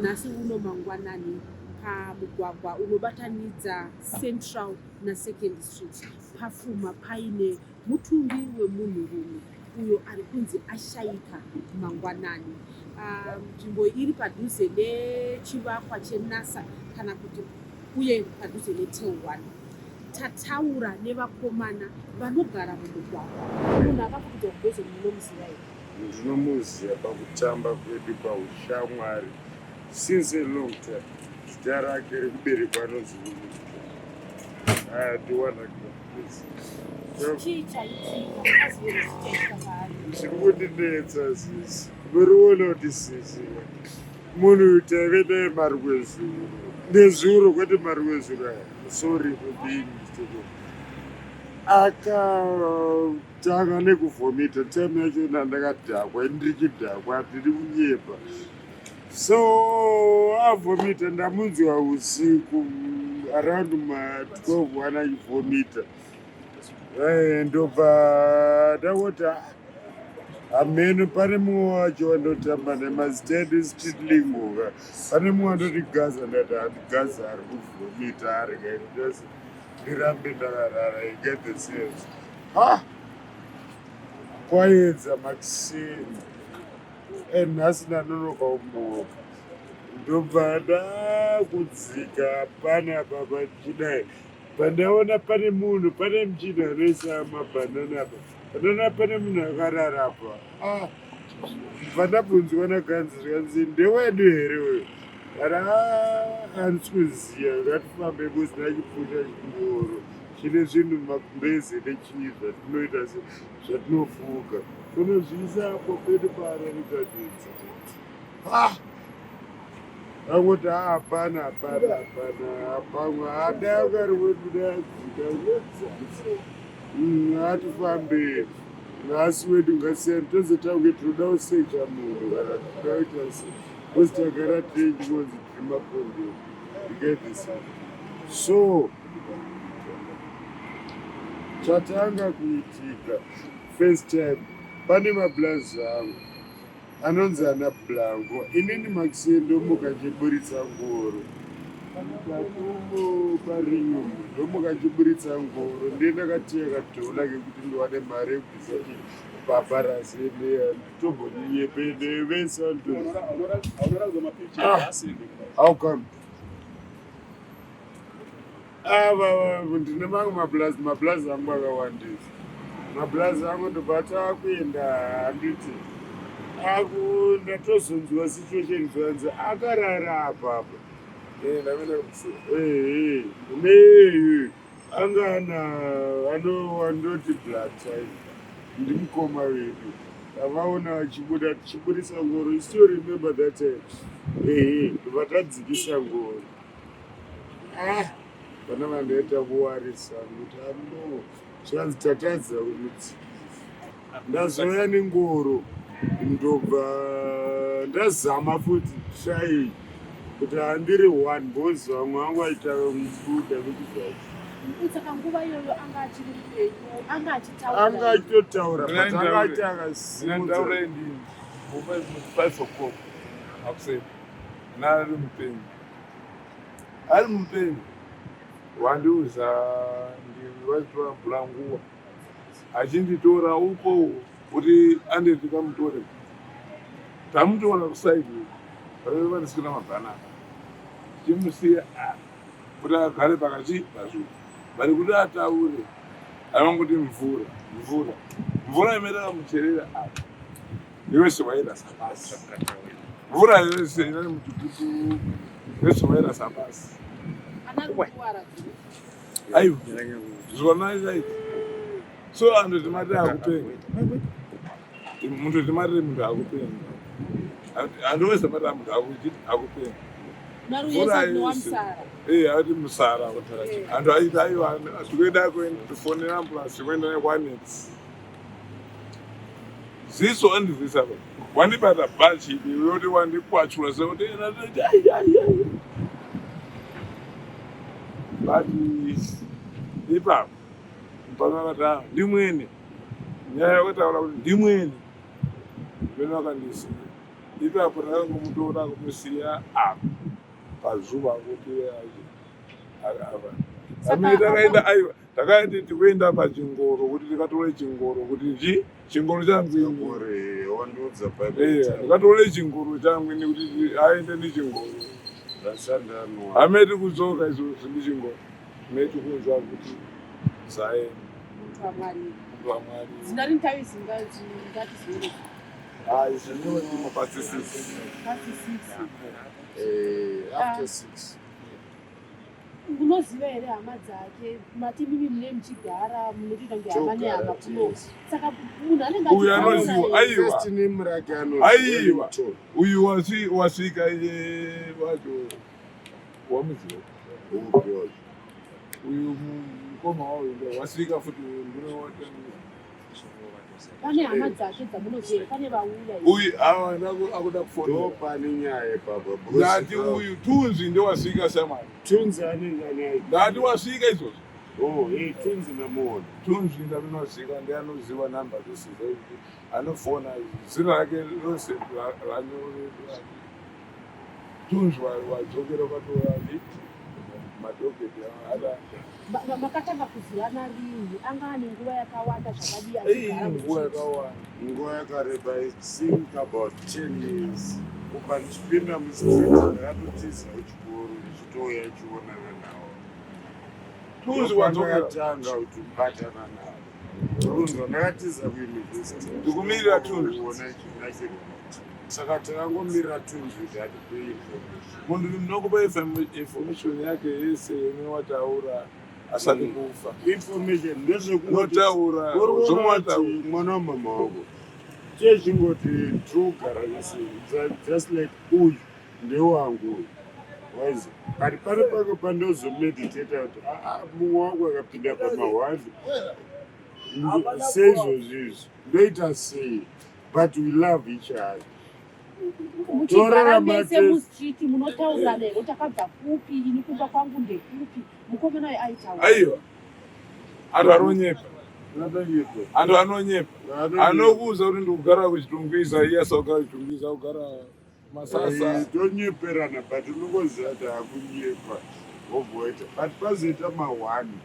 nhasi uno mangwanani pamugwagwa unobatanidza Central naSecond Street pafuma paine mutumbi wemunhurume uyo ari kunzi ashaika mangwanani. Nzvimbo iri padhuze nechivakwa cheNASA kana kuti uye padhuze neTel1. Tataura nevakomana vanogara mumugwagwa. Munhu akapfuudza kubezo munomuziva here? Ndinomuziva pakutamba kwedu paushamwari since a long time. Zita rake rekuberekwa anonzi chii chaitika? Azive zita chaitika paari. zviri kundinetsa sisi. Muriona kuti sisi munhu taive naye marwezuro nezuro kwete marwezuro aya sorry kudini akatanga nekuvhomita time yachona ndakadhakwa ndirichidhakwa ndiri kunyepa so avhomita ndamunzwa usiku around ma12 wana achivhomita ndobva ndakoti ameno pane mumwe wacho wandotamba nemazitedi street linguka pane mumwe andoti gaza ndati handigaza ari kuvhomita ari kaidasi ndirambe ndakarara get the sense kwaedza makiseni nhasi ndanonoka umuoka ndobva ndakudzika pane apapa chidai pandaona pane munhu pane muchina anoisa mabhanana apa pandaona pane munhu akarara apa pandabvunzwa nakanzi ndewedu here uyo handisi kuziya ngatifambe kusina chipfuta chingoro chine zvinhu makumbezi nechii zvatinoita zvatinofuka tonozviisa apo pedu paararikadzi angoti hapana pamwe adakari wedu dadzika hatifambe nhasi wedu ngasiyani tozotange tinoda kusecha munhu kana todaita se kosi tagara tinonzi tiri mapondero ikaithisa so chatanga kuitika first time pane mablazi angu anonzi ana blanco inini makisendo mukachiburitsa ngoro mukatumo parinyu ndomukachiburitsa ngoro ndendakateka dhola kekuti ndiwane mari yekubvisati paparasene tomboninyepedevesa aukam ava ndine mamwe mablazi angu akawandisa mablazi angu ndobata akuenda handiti ndatozonzwa situation zvanzi akarara apapa anga andoti blood type ndimukoma wedu avaona achibuda tichiburisa ngoro. You still remember that time? Vatadzikisa ngoro vana vandaita kuwarisa kuti ano zvanzi tatadza kuti ndazoya nengoro ndobva ndazama futi shai kuti handiri one bhozi vamwe vangu aita mubuda saka nguva iyoyo anga achiri mupenyu anga achitotaura but anga aiti akasimudza 5 o'clock akuseni naari mupenyu ari mupenyu wandiuza ndivaitwa blanguwa achinditora uko kuti andetikamutore tamutoona kusaidi vaive vandisikina mabhanana timusiya kuti agare pakati pazvo vari kuti ataure avanguti mvura imetaka mucherera apa nevese vaida sabasi mvura yese inani mutukutu vese vaida sabasi aiwa zvonaiai so antu timati akupenga muntu timatire muntu akupenga antu wese mati muntu akupenga ati musara antu aiti aiwa zvikuenda kufonera ambulansi kuenda nekwanets ziso andizisa wandibata bhachi yoti wandikwachura sekuti bati ipapo pakakata ndimwene nyaya yokutaura kuti ndimwene mene wakandisiya ipapo takangomutora kumusiya apa pazuva kuti amene takaenda aiwa takati tikuenda pachingoro kuti tikatore chingoro kuti chingoro changu ndikatore chingoro changu ini kuti aende nechingoro ameti kudzoka izvozvo ndichingoro meti kunzwa kuti zaenda Mtu wa Mwari. Zingari tawi zingati zingati. Zvinova ndimo pasi 6. Pasi 6. After 6. Unoziva here hama dzake mati mimi mune muchigara munoita ngehama nehama kuno saka munhu anenge uyu anoziva aiwa uyu wasvika iye wacho wamuziva uyu mukoma wauyu wasvika futi pane hama dzake dzamunoziva pane vauya uyu akuda kufonera pane nyaya ipapo ndati uyu Tunzi ndewasvika shamwari Tunzi anenge ndati wasvika izvozvo Tunzi namuona Tunzi ndamunoziva ndianoziva namba dzese anofona zina rake rose ranyoreka Tunzi wadzokera patorani madhoketi ada makatanga kuzivana rini anga ane nguva yakawanda zvakadii nguva yakareba I think about 10 years kubva ndichipinda mustreet ndakatotiza kuchikoro ndichitouya chionana nawo tuzwatanga kuti mbatana nawo runzo ndakatiza kuuniversity ndikumirira Tunzi kuona chinachiri saka takangomirira Tunzi kuti atipe information munhu munokupa information yake yese inowataura asati kufa information ndezvekunotaura mwana wamama wako chechingoti ndogara just like uyu ndewangu waizi kati pane pake pandozomeditata kuti mumwe wangu akapinda pamahwani seizvozvizvi ndoita sei but we love each other muchigara mese mustriti munotaurana here takabva kupi ini kumba kwangu ndekupi mukomana uyu aitaura aiwa antu anonyepa antu anonyepa anokuuza kuti ndikugara kuchitungwiza iye asakugara kuchitungwiza kugara masasa tonyeperana but unongoziva kuti hakunyepa obvoita but pazoita mahwani